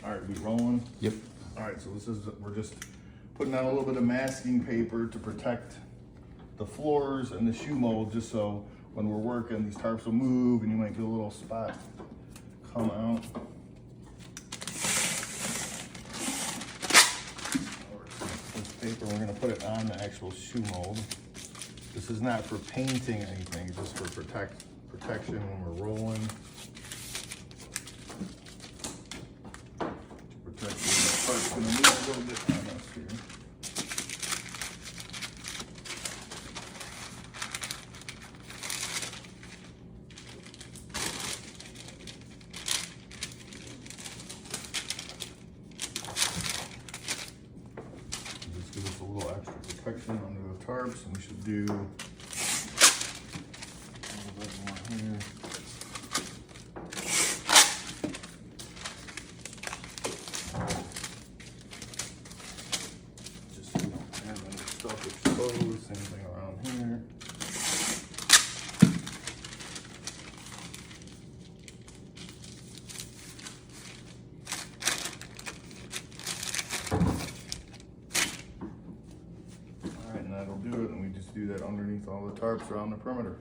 All right, we rolling? Yep. All right, so we're just putting on a little bit of masking paper to protect the floors and the shoe mold, just so when we're working, these tarps will move and you might get a little spot come out. This paper, we're gonna put it on the actual shoe mold. This is not for painting anything, it's just for protection when we're rolling. To protect the part's gonna move a little bit on us here. Just give us a little extra protection under the tarps, and we should do a little bit more here. Just so we don't have any stuff exposed, same thing around here. Alright, and that'll do it, and we just do that underneath all the tarps around the perimeter.